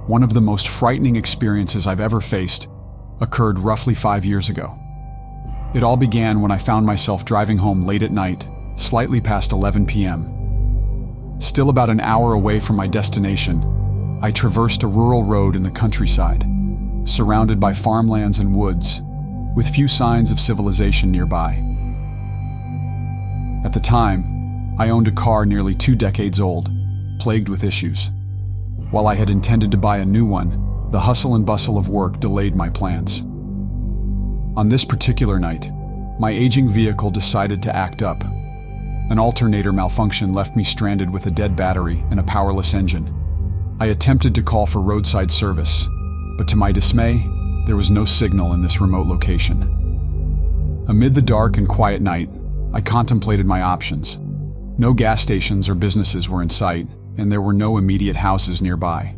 one of the most frightening experiences I've ever faced occurred roughly 5 years ago. It all began when I found myself driving home late at night, slightly past 11 p.m. Still about an hour away from my destination, I traversed a rural road in the countryside, surrounded by farmlands and woods, with few signs of civilization nearby. At the time, I owned a car nearly 2 decades old, plagued with issues. While I had intended to buy a new one, the hustle and bustle of work delayed my plans. On this particular night, my aging vehicle decided to act up. An alternator malfunction left me stranded with a dead battery and a powerless engine. I attempted to call for roadside service, but to my dismay, there was no signal in this remote location. Amid the dark and quiet night, I contemplated my options. No gas stations or businesses were in sight, and there were no immediate houses nearby.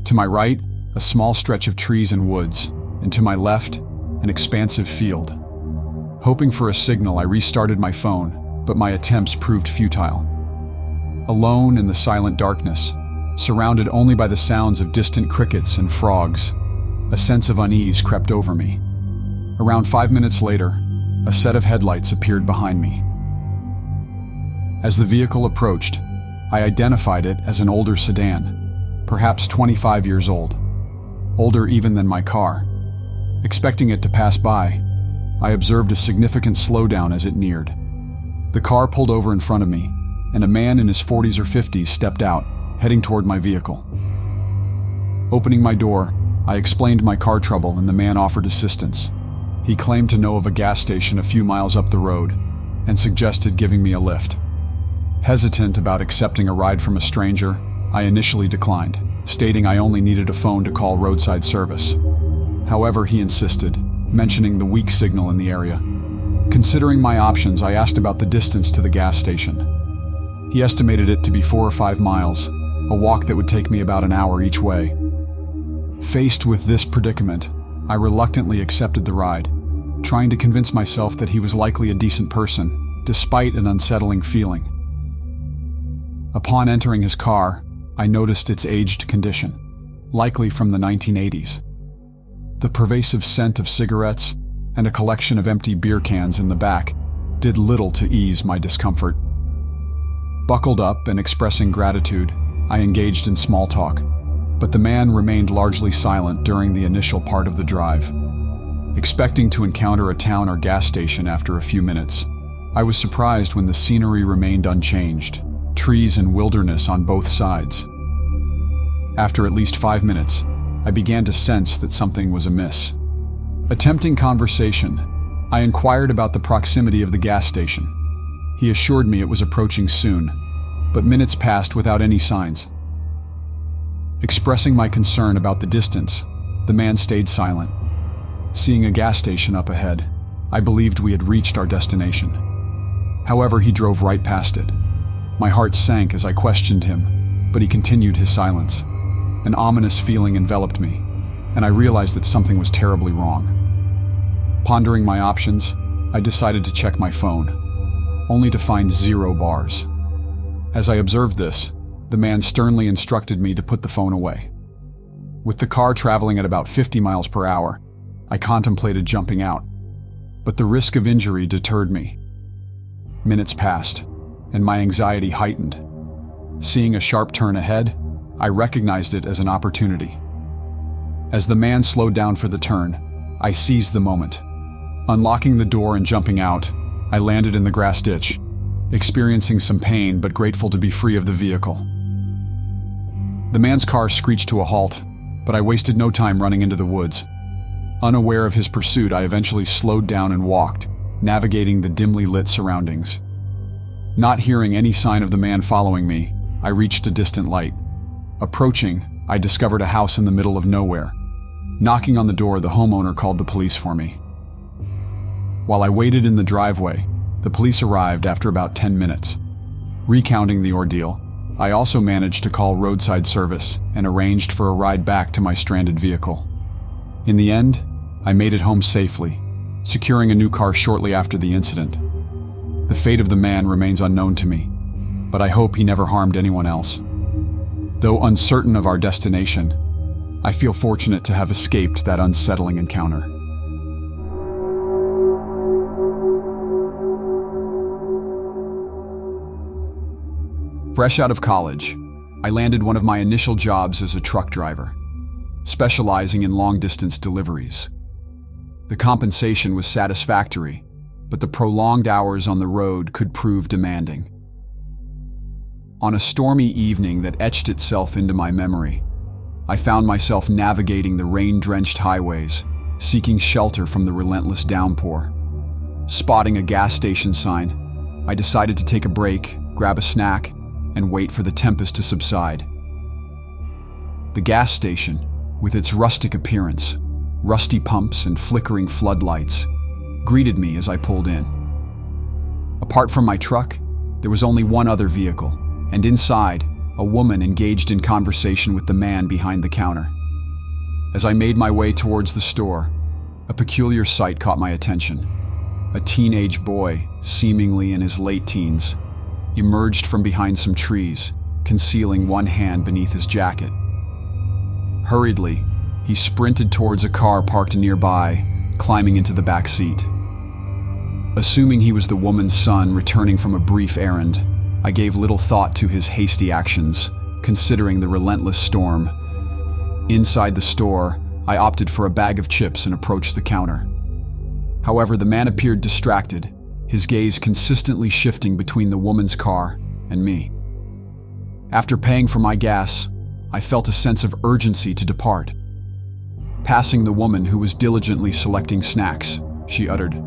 To my right, a small stretch of trees and woods, and to my left, an expansive field. Hoping for a signal, I restarted my phone, but my attempts proved futile. Alone in the silent darkness, surrounded only by the sounds of distant crickets and frogs, a sense of unease crept over me. Around 5 minutes later, a set of headlights appeared behind me. As the vehicle approached, I identified it as an older sedan, perhaps 25 years old, older even than my car. Expecting it to pass by, I observed a significant slowdown as it neared. The car pulled over in front of me, and a man in his 40s or 50s stepped out, heading toward my vehicle. Opening my door, I explained my car trouble and the man offered assistance. He claimed to know of a gas station a few miles up the road and suggested giving me a lift. Hesitant about accepting a ride from a stranger, I initially declined, stating I only needed a phone to call roadside service. However, he insisted, mentioning the weak signal in the area. Considering my options, I asked about the distance to the gas station. He estimated it to be 4 or 5 miles, a walk that would take me about an hour each way. Faced with this predicament, I reluctantly accepted the ride, trying to convince myself that he was likely a decent person, despite an unsettling feeling. Upon entering his car, I noticed its aged condition, likely from the 1980s. The pervasive scent of cigarettes and a collection of empty beer cans in the back did little to ease my discomfort. Buckled up and expressing gratitude, I engaged in small talk, but the man remained largely silent during the initial part of the drive. Expecting to encounter a town or gas station after a few minutes, I was surprised when the scenery remained unchanged, trees and wilderness on both sides. After at least 5 minutes, I began to sense that something was amiss. Attempting conversation, I inquired about the proximity of the gas station. He assured me it was approaching soon, but minutes passed without any signs. Expressing my concern about the distance, the man stayed silent. Seeing a gas station up ahead, I believed we had reached our destination. However, he drove right past it. My heart sank as I questioned him, but he continued his silence. An ominous feeling enveloped me, and I realized that something was terribly wrong. Pondering my options, I decided to check my phone, only to find 0 bars. As I observed this, the man sternly instructed me to put the phone away. With the car traveling at about 50 miles per hour, I contemplated jumping out, but the risk of injury deterred me. Minutes passed, and my anxiety heightened. Seeing a sharp turn ahead, I recognized it as an opportunity. As the man slowed down for the turn, I seized the moment. Unlocking the door and jumping out, I landed in the grass ditch, experiencing some pain but grateful to be free of the vehicle. The man's car screeched to a halt, but I wasted no time running into the woods. Unaware of his pursuit, I eventually slowed down and walked, navigating the dimly lit surroundings. Not hearing any sign of the man following me, I reached a distant light. Approaching, I discovered a house in the middle of nowhere. Knocking on the door, the homeowner called the police for me. While I waited in the driveway, the police arrived after about 10 minutes. Recounting the ordeal, I also managed to call roadside service and arranged for a ride back to my stranded vehicle. In the end, I made it home safely, securing a new car shortly after the incident. The fate of the man remains unknown to me, but I hope he never harmed anyone else. Though uncertain of our destination, I feel fortunate to have escaped that unsettling encounter. Fresh out of college, I landed one of my initial jobs as a truck driver, specializing in long-distance deliveries. The compensation was satisfactory, but the prolonged hours on the road could prove demanding. On a stormy evening that etched itself into my memory, I found myself navigating the rain-drenched highways, seeking shelter from the relentless downpour. Spotting a gas station sign, I decided to take a break, grab a snack, and wait for the tempest to subside. The gas station, with its rustic appearance, rusty pumps and flickering floodlights, greeted me as I pulled in. Apart from my truck, there was only one other vehicle, and inside, a woman engaged in conversation with the man behind the counter. As I made my way towards the store, a peculiar sight caught my attention. A teenage boy, seemingly in his late teens, emerged from behind some trees, concealing one hand beneath his jacket. Hurriedly, he sprinted towards a car parked nearby, climbing into the back seat. Assuming he was the woman's son returning from a brief errand, I gave little thought to his hasty actions, considering the relentless storm. Inside the store, I opted for a bag of chips and approached the counter. However, the man appeared distracted, his gaze consistently shifting between the woman's car and me. After paying for my gas, I felt a sense of urgency to depart. Passing the woman who was diligently selecting snacks, she uttered,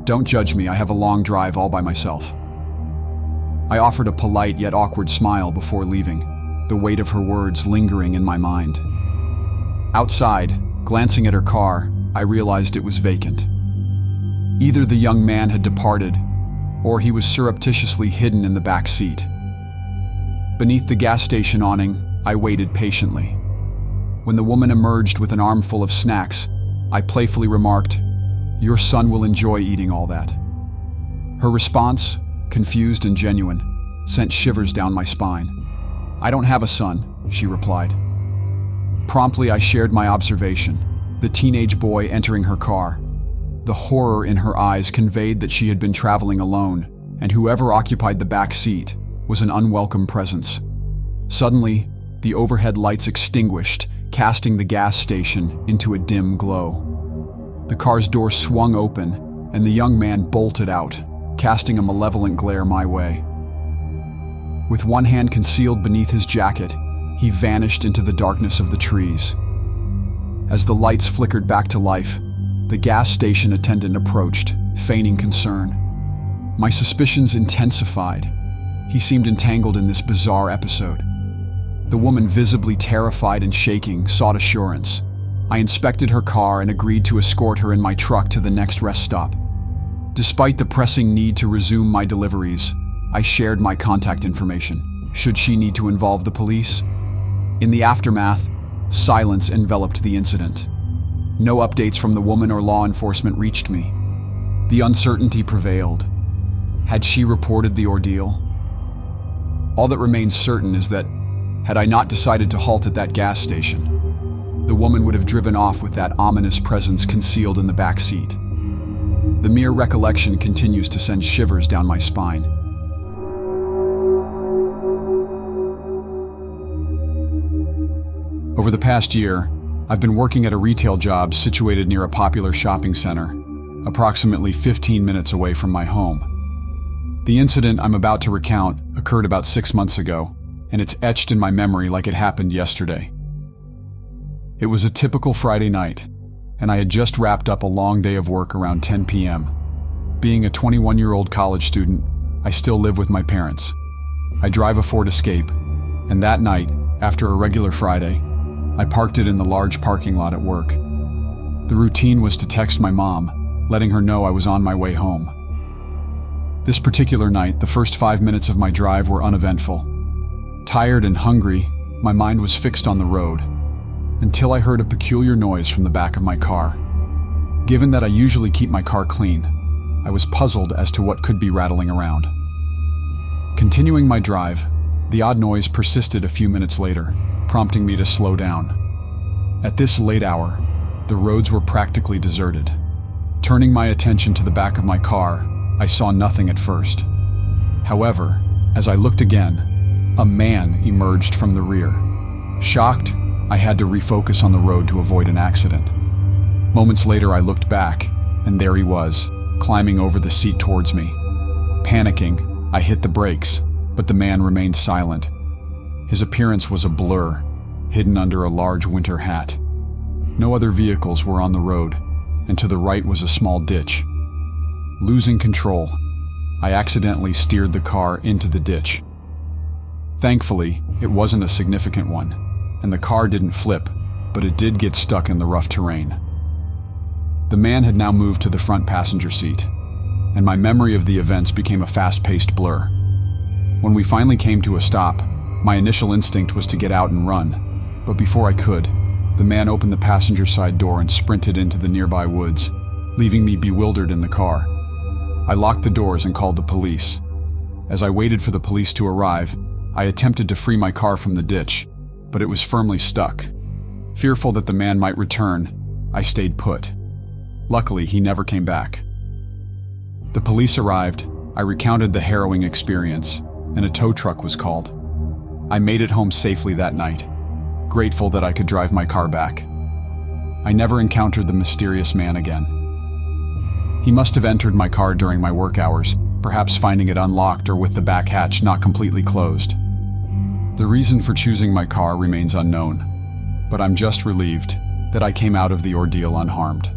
"Don't judge me, I have a long drive all by myself." I offered a polite yet awkward smile before leaving, the weight of her words lingering in my mind. Outside, glancing at her car, I realized it was vacant. Either the young man had departed, or he was surreptitiously hidden in the back seat. Beneath the gas station awning, I waited patiently. When the woman emerged with an armful of snacks, I playfully remarked, "Your son will enjoy eating all that." Her response, confused and genuine, sent shivers down my spine. "I don't have a son," she replied. Promptly, I shared my observation, the teenage boy entering her car. The horror in her eyes conveyed that she had been traveling alone, and whoever occupied the back seat was an unwelcome presence. Suddenly, the overhead lights extinguished, casting the gas station into a dim glow. The car's door swung open, and the young man bolted out, casting a malevolent glare my way. With one hand concealed beneath his jacket, he vanished into the darkness of the trees. As the lights flickered back to life, the gas station attendant approached, feigning concern. My suspicions intensified. He seemed entangled in this bizarre episode. The woman, visibly terrified and shaking, sought assurance. I inspected her car and agreed to escort her in my truck to the next rest stop. Despite the pressing need to resume my deliveries, I shared my contact information, should she need to involve the police. In the aftermath, silence enveloped the incident. No updates from the woman or law enforcement reached me. The uncertainty prevailed. Had she reported the ordeal? All that remains certain is that, had I not decided to halt at that gas station, the woman would have driven off with that ominous presence concealed in the back seat. The mere recollection continues to send shivers down my spine. Over the past year, I've been working at a retail job situated near a popular shopping center, approximately 15 minutes away from my home. The incident I'm about to recount occurred about 6 months ago, and it's etched in my memory like it happened yesterday. It was a typical Friday night, and I had just wrapped up a long day of work around 10 p.m. Being a 21-year-old college student, I still live with my parents. I drive a Ford Escape, and that night, after a regular Friday, I parked it in the large parking lot at work. The routine was to text my mom, letting her know I was on my way home. This particular night, the first 5 minutes of my drive were uneventful. Tired and hungry, my mind was fixed on the road, until I heard a peculiar noise from the back of my car. Given that I usually keep my car clean, I was puzzled as to what could be rattling around. Continuing my drive, the odd noise persisted a few minutes later, prompting me to slow down. At this late hour, the roads were practically deserted. Turning my attention to the back of my car, I saw nothing at first. However, as I looked again, a man emerged from the rear. Shocked, I had to refocus on the road to avoid an accident. Moments later, I looked back, and there he was, climbing over the seat towards me. Panicking, I hit the brakes, but the man remained silent. His appearance was a blur, hidden under a large winter hat. No other vehicles were on the road, and to the right was a small ditch. Losing control, I accidentally steered the car into the ditch. Thankfully, it wasn't a significant one, and the car didn't flip, but it did get stuck in the rough terrain. The man had now moved to the front passenger seat, and my memory of the events became a fast-paced blur. When we finally came to a stop, my initial instinct was to get out and run, but before I could, the man opened the passenger side door and sprinted into the nearby woods, leaving me bewildered in the car. I locked the doors and called the police. As I waited for the police to arrive, I attempted to free my car from the ditch, but it was firmly stuck. Fearful that the man might return, I stayed put. Luckily, he never came back. The police arrived, I recounted the harrowing experience, and a tow truck was called. I made it home safely that night, grateful that I could drive my car back. I never encountered the mysterious man again. He must have entered my car during my work hours, perhaps finding it unlocked or with the back hatch not completely closed. The reason for choosing my car remains unknown, but I'm just relieved that I came out of the ordeal unharmed.